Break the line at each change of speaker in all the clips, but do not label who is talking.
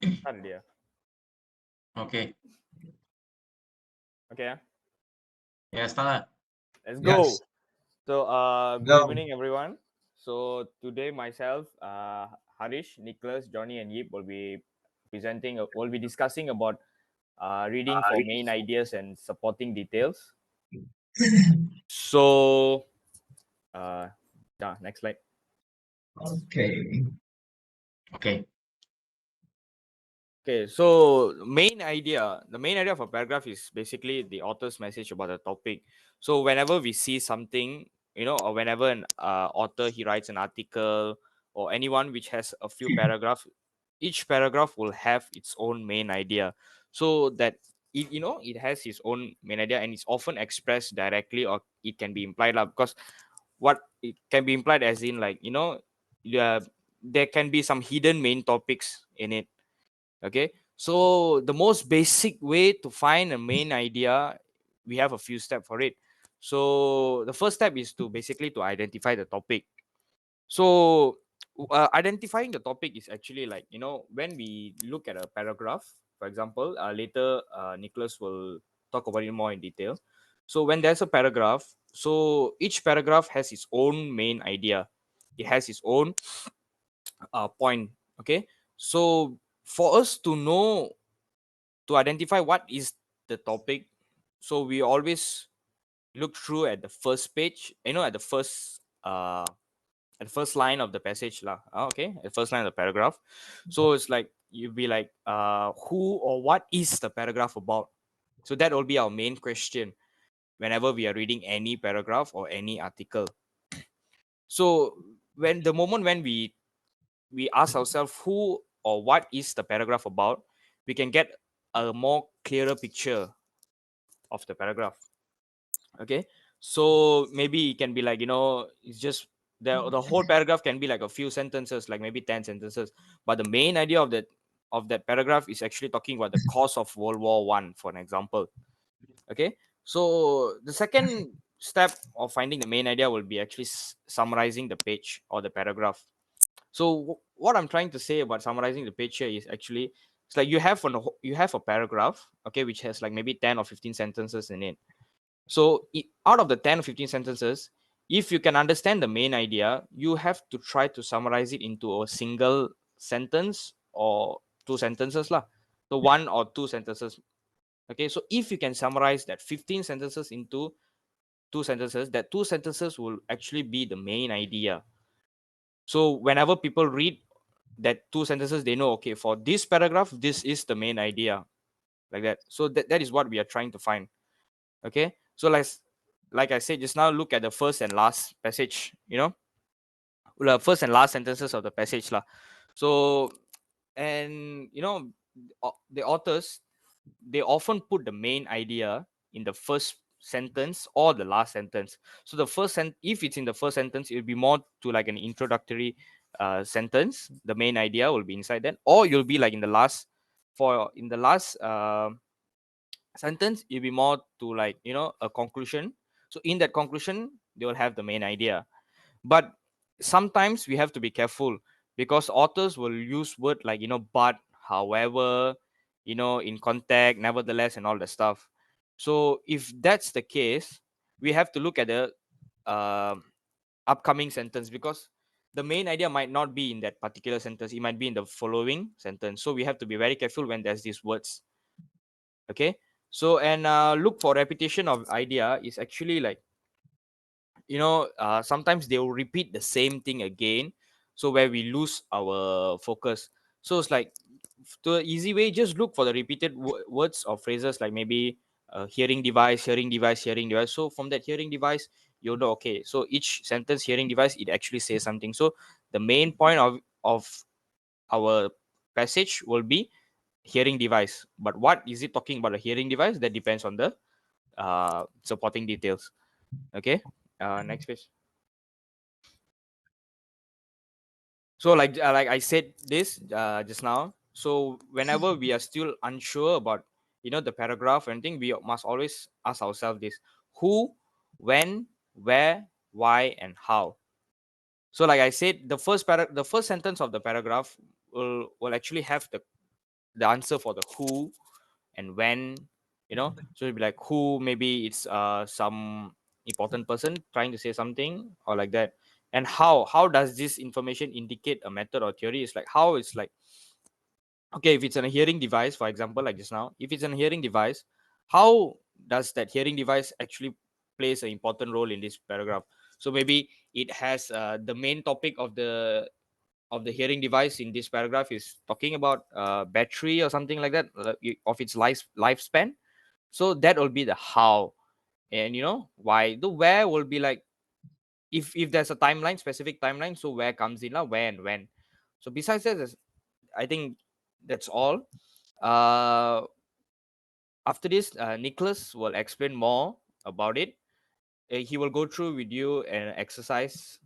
Start dia.
Okay.
Okay,
Yeah, start.
let's
Yes.
go. So, good
Go.
evening, everyone. So today, myself, Harish, Nicholas, Johnny, and Yip will be discussing about reading for main ideas and supporting details. So, uh, yeah, next slide.
Okay.
Okay.
Okay, so the main idea of a paragraph is basically the author's message about the topic. So whenever we see something, or whenever an author he writes an article or anyone which has a few paragraphs, each paragraph will have its own main idea. So that it has its own main idea and it's often expressed directly or it can be implied lah. Because what it can be implied as in like uh, there can be some hidden main topics in it. Okay, so the most basic way to find a main idea, we have a few steps for it. So the first step is to basically to identify the topic. So identifying the topic is actually like when we look at a paragraph, for example, later Nicholas will talk about it more in detail. So when there's a paragraph, so each paragraph has its own main idea, it has its own point. Okay, so for us to know, to identify what is the topic, so we always look through at the first page, at the first line of the passage lah. Okay, at the first line of the paragraph. So it's like you'll be like who or what is the paragraph about. So that will be our main question whenever we are reading any paragraph or any article. So when the moment when we ask ourselves who or what is the paragraph about, we can get a more clearer picture of the paragraph. Okay, so maybe it can be like it's just the whole paragraph can be like a few sentences, like maybe 10 sentences, but the main idea of that paragraph is actually talking about the cause of World War I, for an example. Okay, so the second step of finding the main idea will be actually summarizing the page or the paragraph. So what I'm trying to say about summarizing the page here is actually it's like you have a paragraph, okay, which has like maybe 10 or 15 sentences in it. So out of the 10 or 15 sentences, if you can understand the main idea, you have to try to summarize it into a single sentence or two sentences lah. So one or two sentences. Okay, so if you can summarize that 15 sentences into two sentences, that two sentences will actually be the main idea. So whenever people read that two sentences, they know, okay, for this paragraph, this is the main idea, like that. So that is what we are trying to find. Okay, so like I said just now, look at the first and last passage, the first and last sentences of the passage lah. So and the authors, they often put the main idea in the first sentence or the last sentence. So the if it's in the first sentence, it will be more to like an introductory sentence. The main idea will be inside that, or you'll be like in the last, sentence, it'll be more to like a conclusion. So in that conclusion, they will have the main idea. But sometimes we have to be careful, because authors will use word like but, however, in contact, nevertheless, and all the stuff. So if that's the case, we have to look at the um upcoming sentence, because the main idea might not be in that particular sentence, it might be in the following sentence. So we have to be very careful when there's these words. Okay, so and look for repetition of idea is actually like sometimes they will repeat the same thing again, so where we lose our focus. So it's like, to an easy way, just look for the repeated words or phrases, like maybe hearing device, hearing device, hearing device. So from that hearing device, you know, okay, so each sentence hearing device, it actually says something. So the main point of our passage will be hearing device, but what is it talking about a hearing device, that depends on the supporting details. Okay, next page. So like I said this just now. So whenever we are still unsure about the paragraph and thing, we must always ask ourselves this: who, when, where, why, and how. So like I said, the first sentence of the paragraph will actually have the answer for the who and when, so it'd be like who, maybe it's some important person trying to say something or like that. And how does this information indicate a method or theory? It's like how it's like, okay, if it's a hearing device, for example, like just now, if it's a hearing device, how does that hearing device actually plays an important role in this paragraph? So maybe it has the main topic of the hearing device in this paragraph is talking about battery or something like that, of its lifespan. So that will be the how. And why. The where will be like, if there's a timeline, specific timeline, so where comes in, where and when. So besides that, I think that's all. uh After this, Nicholas will explain more about it. He will go through with you an exercise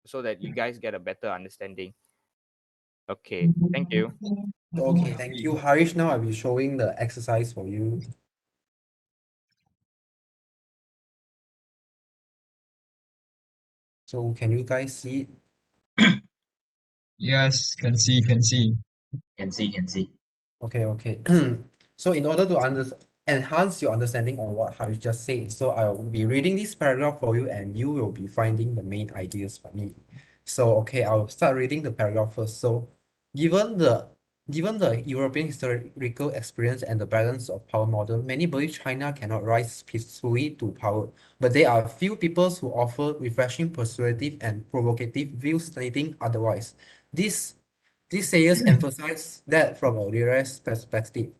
so that you guys get a better understanding. Okay, thank you.
Okay, thank you, Harish. Now I'll be showing the exercise for you. So can you guys see it?
Yes, can see, can see.
Can see, can see.
Okay, okay. So in order to enhance your understanding on what Harish just said, so I will be reading this paragraph for you and you will be finding the main ideas for me. So okay, I'll start reading the paragraph first. So given the given the European historical experience and the balance of power model, many believe China cannot rise peacefully to power. But there are few people who offer refreshing, persuasive, and provocative views stating otherwise. This these sayers emphasize that from a realist perspective,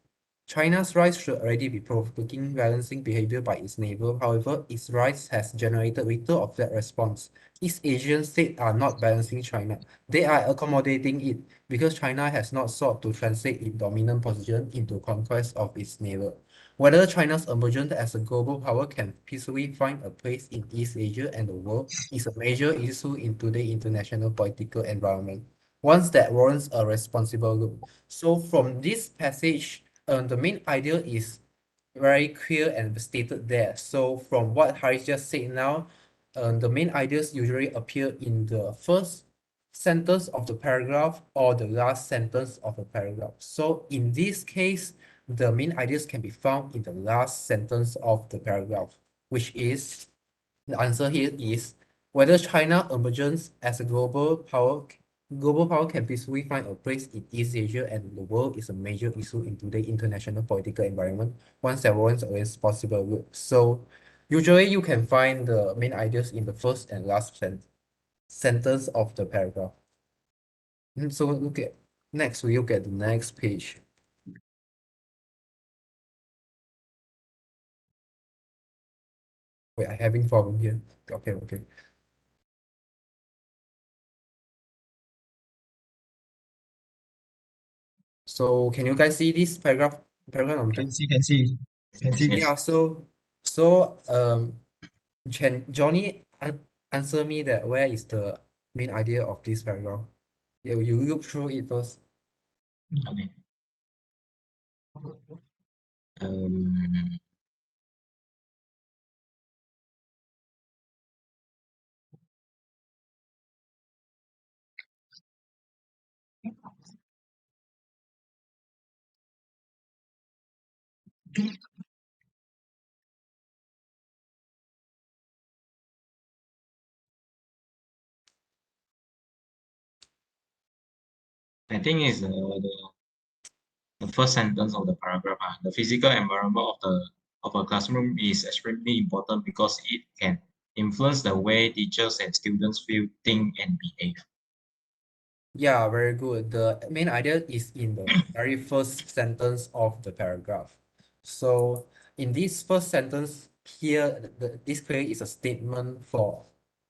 China's rise should already be provoking balancing behavior by its neighbor. However, its rise has generated little of that response. East Asian states are not balancing China. They are accommodating it because China has not sought to translate its dominant position into conquest of its neighbor. Whether China's emergence as a global power can peacefully find a place in East Asia and the world is a major issue in today's international political environment, ones that warrants a responsible look. So from this passage, the main idea is very clear and stated there. So from what Haris just said now, the main ideas usually appear in the first sentence of the paragraph or the last sentence of the paragraph. So in this case, the main ideas can be found in the last sentence of the paragraph, which is the answer here is whether China emerges as a global power can peacefully find a place in East Asia and the world is a major issue in today's international political environment, once that warrants a responsible look. So usually you can find the main ideas in the first and last sentence of the paragraph. So next we look at the next page. Wait, I'm having problem here. Okay, okay. So can you guys see this paragraph number two?
Can see, can see. Can see this.
Yeah, so can Johnny answer me that where is the main idea of this paragraph? Yeah, you look through it first.
Okay. Um, I think it's the first sentence of the paragraph. The physical environment of a classroom is extremely important because it can influence the way teachers and students feel, think, and behave.
Yeah, very good. The main idea is in the very first sentence of the paragraph. So in this first sentence here, this clearly is a statement for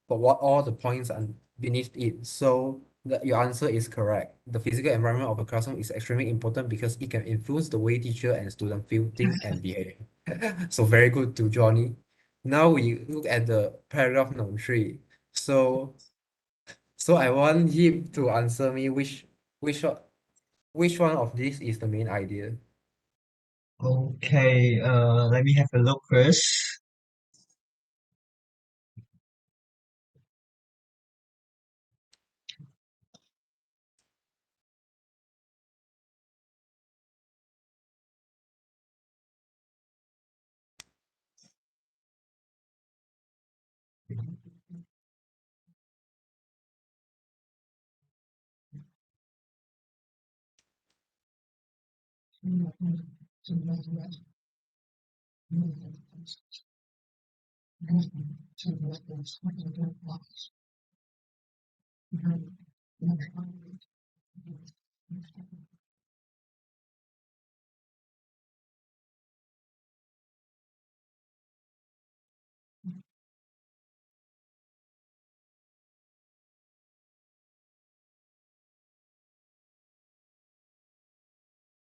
what all the points are beneath it. So your answer is correct. The physical environment of a classroom is extremely important because it can influence the way teacher and student feel, think, and behave. So very good to Johnny. Now we look at the paragraph number 3. So I want him to answer me which one which one of these is the main idea.
Okay, let me have a look first.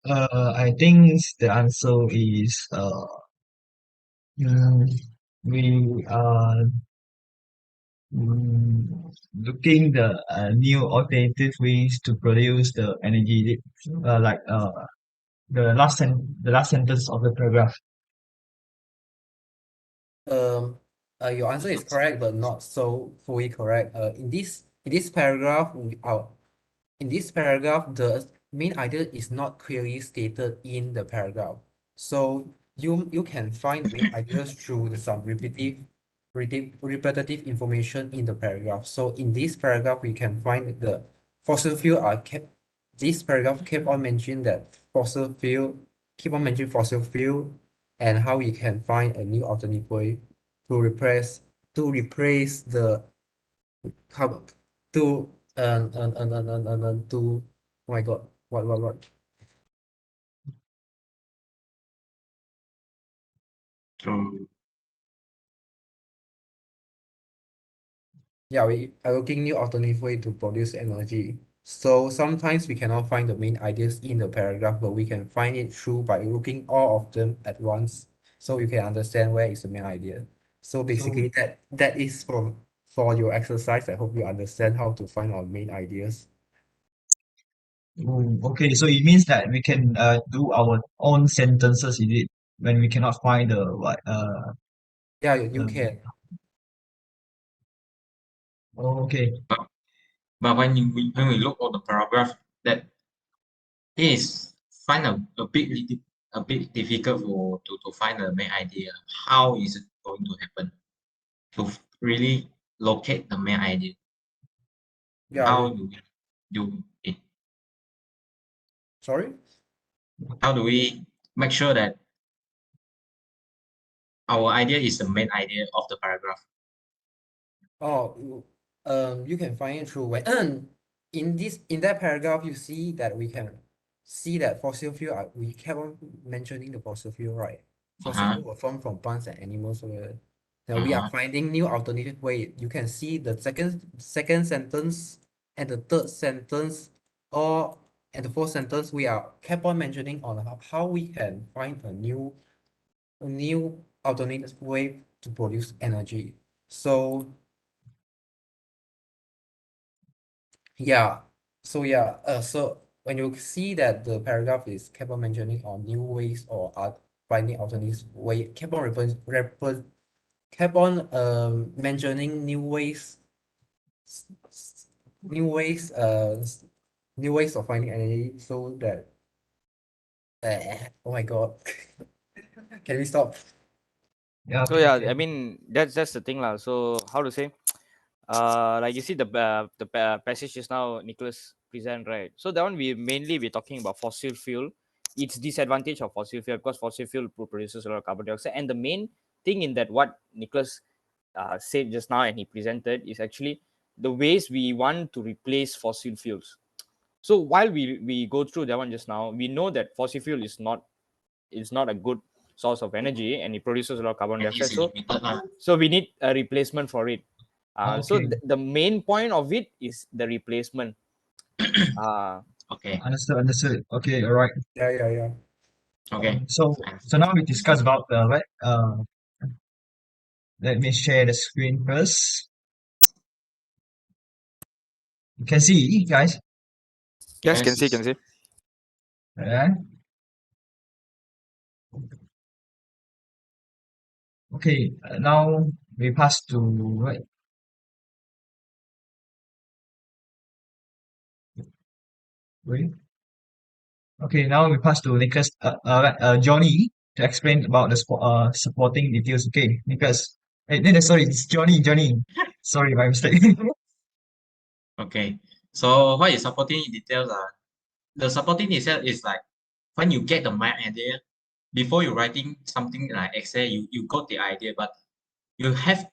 I think the answer is mm, we are looking the new alternative ways to produce the energy, like the last sentence of the paragraph.
Your answer is correct, but not so fully correct. In this paragraph, the main idea is not clearly stated in the paragraph. So you can find the main ideas through some repetitive information in the paragraph. So in this paragraph, we can find the fossil fuel are kept. This paragraph keep on mentioning that keep on mentioning fossil fuel, and how we can find a new alternate way to replace the carbon to to oh my god, what
So
yeah, we are looking new alternative way to produce energy. So sometimes we cannot find the main ideas in the paragraph, but we can find it through by looking all of them at once, so you can understand where is the main idea. So basically that is for your exercise. I hope you understand how to find our main ideas.
Okay, so it means that we can do our own sentences in it when we cannot find the what
Yeah, you
uh,
can.
okay.
but when we look at the paragraph, that is find a bit difficult to find the main idea. How is it going to happen to really locate the main idea?
Yeah,
How do we do it?
sorry.
How do we make sure that our idea is the main idea of the paragraph?
Oh, you can find it through when in that paragraph you see that we can see that fossil fuel we kept on mentioning the fossil fuel, right? Fossil
Uh-huh.
fuel were formed from plants and animals. So now we are
Uh-huh.
finding new alternative way. You can see the second sentence and the third sentence, or and the fourth sentence. We are kept on mentioning on how we can find a new alternative way to produce energy. So yeah, so when you see that the paragraph is kept on mentioning on new ways or finding alternative way, kept on mentioning s- new ways, new ways of finding energy, so that oh my god, can we stop?
Yeah,
So
okay,
yeah,
okay.
I mean that's the thing lah. So how to say, like you see the passage just now Nicholas present, right? So that one we're talking about fossil fuel. It's disadvantage of fossil fuel because fossil fuel produces a lot of carbon dioxide, and the main thing in that what Nicholas said just now and he presented is actually the ways we want to replace fossil fuels. So while we go through that one just now, we know that fossil fuel is not a good source of energy and it produces a lot of carbon
And
dioxide.
it's limited,
So we need a replacement for it. So
Okay,
the main point of it is the replacement. Uh,
Okay.
understood, understood. Okay, all right.
Yeah.
Okay.
So now we discuss about the what let me share the screen first. You can see, guys.
yes, can see,
Yes.
can see.
Yeah. Okay, now we pass to right. Wait. Okay, now we pass to Nicholas, Johnny to explain about the supporting details. Okay, Nicholas. Sorry, it's Johnny. Sorry, my mistake.
Okay. So what is supporting details are the supporting detail is like when you get the main idea, before you writing something like Excel, you got the idea, but you have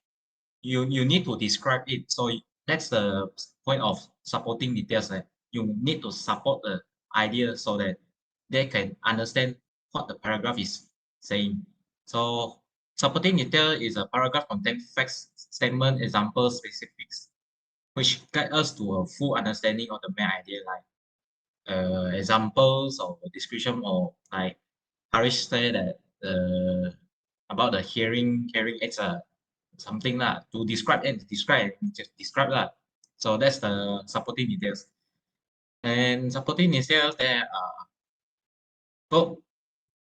you need to describe it. So that's the point of supporting details. That you need to support the idea so that they can understand what the paragraph is saying. So supporting detail is a paragraph contain facts, statement, examples, specifics, which guide us to a full understanding of the main idea, like examples or description, or like Harish said that about the hearing aids, something lah, to describe lah. So that's the supporting details. And supporting details, there are both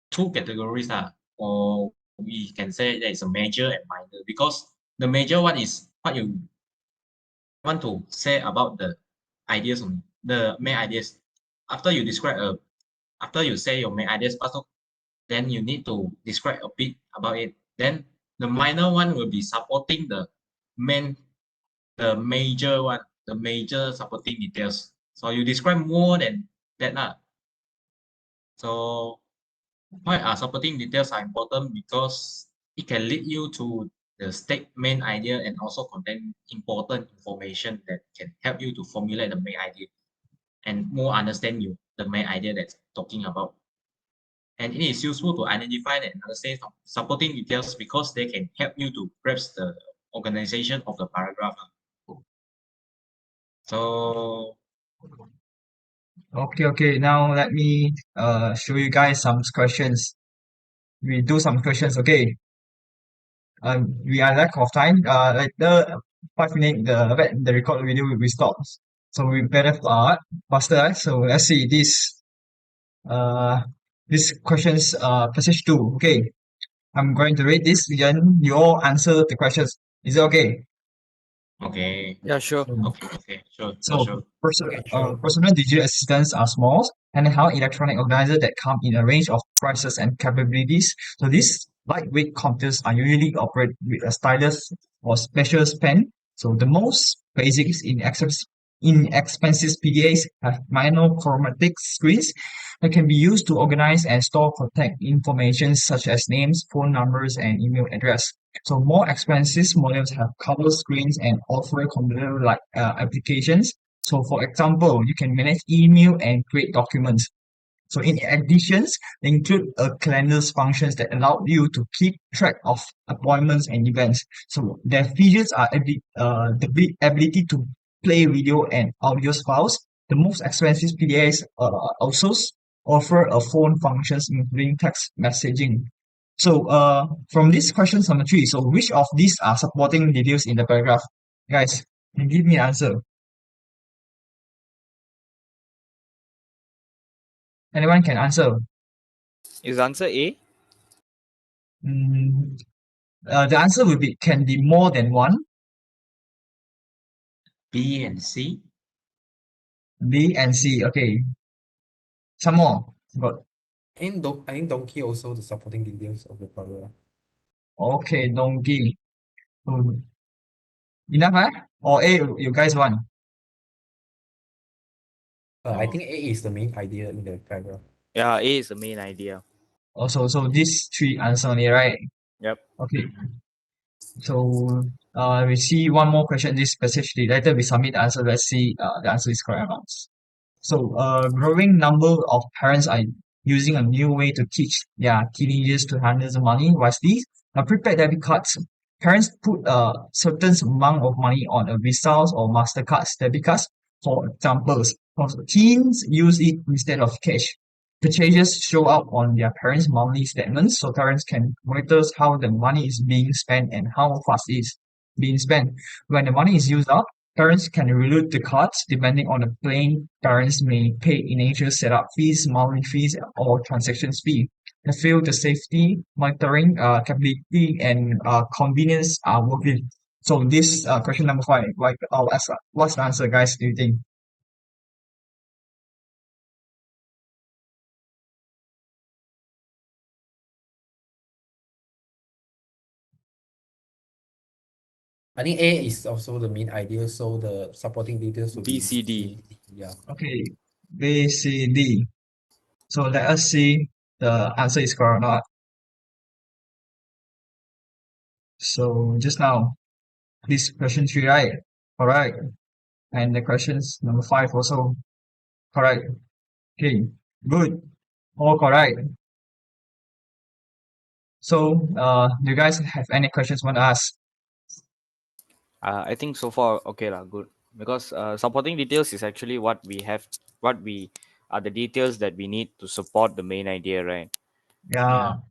two categories lah, or we can say there is a major and minor, because the major one is what you want to say about the ideas, on the main ideas. After you describe after you say your main ideas, also then you need to describe a bit about it. Then the minor one will be supporting the main, the major one, the major supporting details. So you describe more than that lah. So why are supporting details are important? Because it can lead you to the state main idea and also contain important information that can help you to formulate the main idea and more understand the main idea that's talking about. And it is useful to identify and understand supporting details because they can help you to grasp the organization of the paragraph. So
Okay. Now let me show you guys some questions. We do some questions. Okay. We are lack of time. Like the 5 minute the record video will be stopped. So we better faster. So let's see uh this questions passage 2. Okay. I'm going to read this. Then you all answer the questions. Is it okay?
okay,
Yeah, sure.
So
sure.
Okay, sure.
personal digital assistants are small and how electronic organizers that come in a range of prices and capabilities. So these lightweight computers are usually operated with a stylus or special pen. So the most basics inexpensive PDAs have monochromatic screens that can be used to organize and store contact information such as names, phone numbers, and email address. So more expensive models have color screens and offer computer-like applications. So for example, you can manage email and create documents. So in addition, they include a calendars functions that allow you to keep track of appointments and events. So their features are the ability to play video and audio files. The most expensive PDAs also offer a phone functions including text messaging. So from this question number 3, so which of these are supporting details in the paragraph? Guys, can you give me an answer? Anyone can answer.
Is answer A?
Mm, the answer will be can be more than one.
B and C.
B and C. Okay. Some more. Got
I think Donkey also the supporting details of the paragraph.
okay, donkey. Hmm. Enough, huh? Or A, you guys want?
I
Oh,
think A is the main idea in the paragraph.
Yeah, A is the main idea.
Also, so these 3 answer only, right?
Yep.
Okay. So we see one more question this specifically. Later we submit the answer. Let's see the answer is correct or not. So a growing number of parents are using a new way to teach their teenagers to handle the money wisely. Prepaid debit cards. Parents put a certain amount of money on a Visas or Mastercards debit cards. For examples, teens use it instead of cash. Purchases show up on their parents' monthly statements, so parents can monitor how the money is being spent and how fast it is being spent. When the money is used up, parents can reload the cards depending on the plan. Parents may pay initial setup fees, monthly fees, or transactions fee. I feel the safety, monitoring, capability, and convenience are worth it. So this question number 5, like I'll ask, what's the answer, guys? Do you think?
I think A is also the main idea, so the supporting details will
B,
be
C, D.
C, D. Yeah.
Okay, B, C, D. So let us see the answer is correct or not. So just now, this question 3, right? Correct. And the questions number 5 also correct. Okay, good. All correct. So, do you guys have any questions want to ask?
I think so far okay lah, good. Because supporting details is actually what we are the details that we need to support the main idea, right?
Yeah.